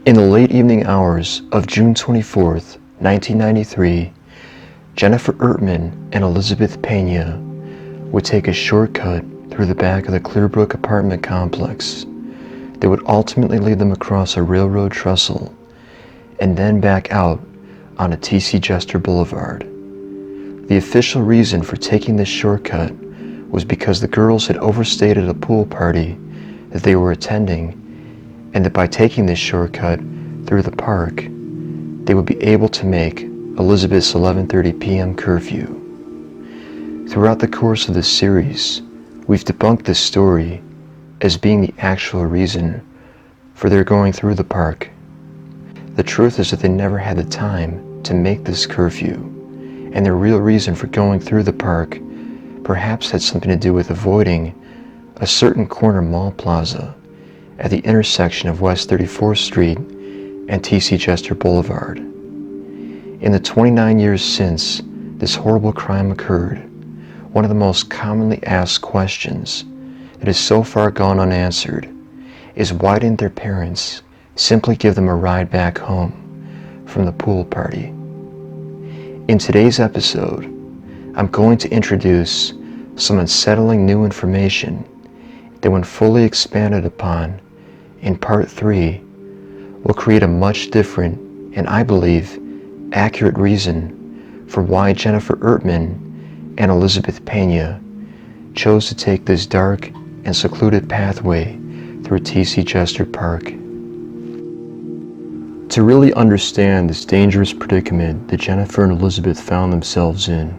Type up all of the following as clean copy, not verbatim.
In the late evening hours of June 24th, 1993, Jennifer Ertman and Elizabeth Pena would take a shortcut through the back of the Clearbrook apartment complex that would ultimately lead them across a railroad trestle and then back out on a T.C. Jester Boulevard. The official reason for taking this shortcut was because the girls had overstayed at a pool party that they were attending, and that by taking this shortcut through the park, they would be able to make Elizabeth's 11:30 p.m. curfew. Throughout the course of this series, we've debunked this story as being the actual reason for their going through the park. The truth is that they never had the time to make this curfew, and their real reason for going through the park perhaps had something to do with avoiding a certain corner mall plaza at the intersection of West 34th Street and T.C. Jester Boulevard. In the 29 years since this horrible crime occurred, one of the most commonly asked questions that has so far gone unanswered is why didn't their parents simply give them a ride back home from the pool party? In today's episode, I'm going to introduce some unsettling new information that, when fully expanded upon in part 3, will create a much different and, I believe, accurate reason for why Jennifer Ertman and Elizabeth Pena chose to take this dark and secluded pathway through T.C. Jester Park. To really understand this dangerous predicament that Jennifer and Elizabeth found themselves in,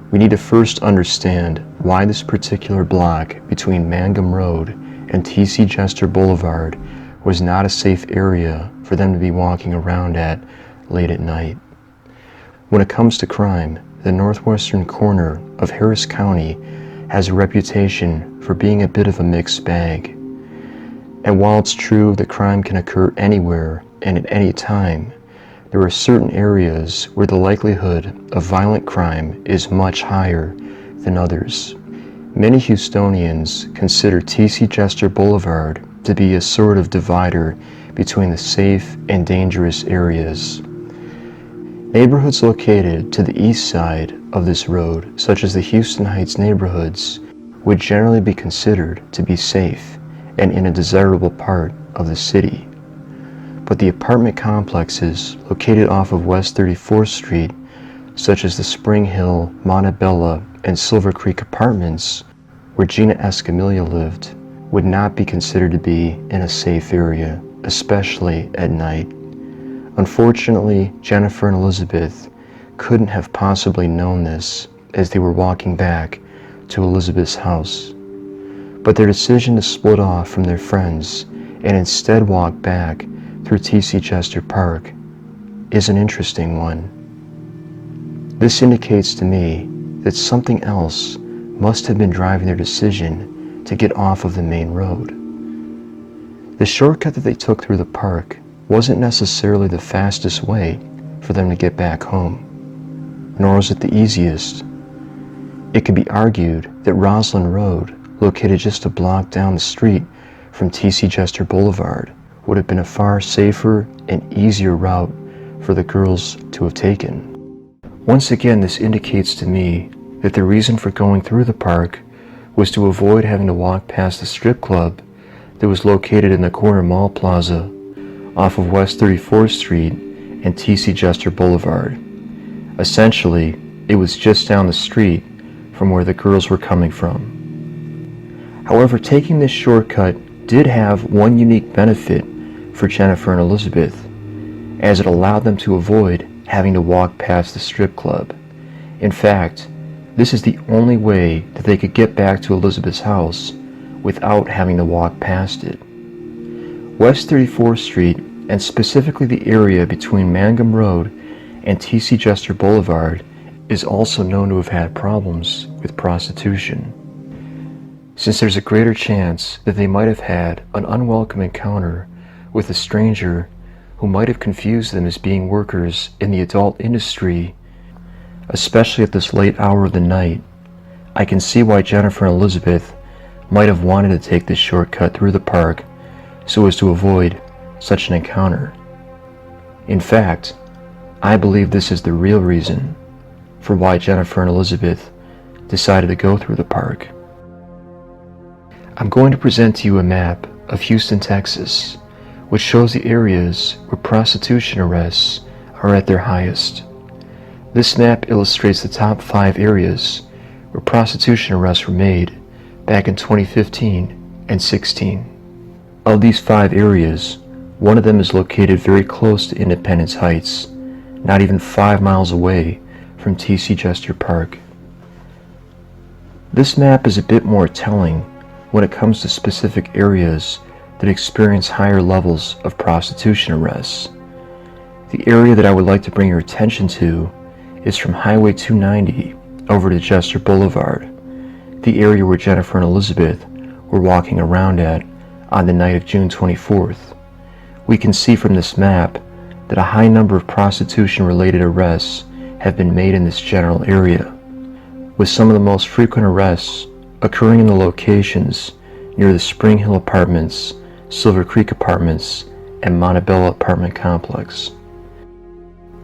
we need to first understand why this particular block between Mangum Road and T.C. Jester Boulevard was not a safe area for them to be walking around at late at night. When it comes to crime, the northwestern corner of Harris County has a reputation for being a bit of a mixed bag. And while it's true that crime can occur anywhere and at any time, there are certain areas where the likelihood of violent crime is much higher than others. Many Houstonians consider T.C. Jester Boulevard to be a sort of divider between the safe and dangerous areas. Neighborhoods located to the east side of this road, such as the Houston Heights neighborhoods, would generally be considered to be safe and in a desirable part of the city. But the apartment complexes located off of West 34th Street, such as the Spring Hill, Montebella, and Silver Creek apartments, where Gina Escamilla lived, would not be considered to be in a safe area, especially at night. Unfortunately, Jennifer and Elizabeth couldn't have possibly known this as they were walking back to Elizabeth's house. But their decision to split off from their friends and instead walk back through T.C. Jester Park is an interesting one. This indicates to me that something else must have been driving their decision to get off of the main road. The shortcut that they took through the park wasn't necessarily the fastest way for them to get back home, nor was it the easiest. It could be argued that Roslyn Road, located just a block down the street from T.C. Jester Boulevard, would have been a far safer and easier route for the girls to have taken. Once again, this indicates to me that the reason for going through the park was to avoid having to walk past the strip club that was located in the corner mall plaza off of West 34th Street and T.C. Jester Boulevard. Essentially, it was just down the street from where the girls were coming from. However, taking this shortcut did have one unique benefit for Jennifer and Elizabeth, as it allowed them to avoid having to walk past the strip club. In fact, this is the only way that they could get back to Elizabeth's house without having to walk past it. West 34th Street, and specifically the area between Mangum Road and T.C. Jester Boulevard, is also known to have had problems with prostitution. Since there's a greater chance that they might have had an unwelcome encounter with a stranger who might have confused them as being workers in the adult industry, especially at this late hour of the night, I can see why Jennifer and Elizabeth might have wanted to take this shortcut through the park so as to avoid such an encounter. In fact, I believe this is the real reason for why Jennifer and Elizabeth decided to go through the park. I'm going to present to you a map of Houston, Texas, which shows the areas where prostitution arrests are at their highest. This map illustrates the top 5 areas where prostitution arrests were made back in 2015 and 16. Of these 5 areas, one of them is located very close to Independence Heights, not even 5 miles away from TC Jester Park. This map is a bit more telling when it comes to specific areas that experience higher levels of prostitution arrests. The area that I would like to bring your attention to is from Highway 290 over to Jester Boulevard, the area where Jennifer and Elizabeth were walking around at on the night of June 24th. We can see from this map that a high number of prostitution-related arrests have been made in this general area, with some of the most frequent arrests occurring in the locations near the Spring Hill Apartments, Silver Creek Apartments, and Montebello Apartment Complex.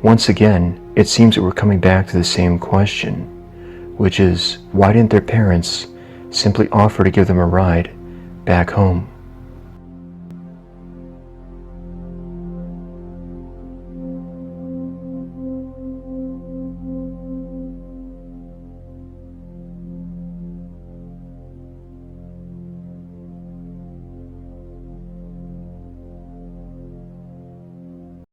Once again, it seems that we're coming back to the same question, which is, why didn't their parents simply offer to give them a ride back home?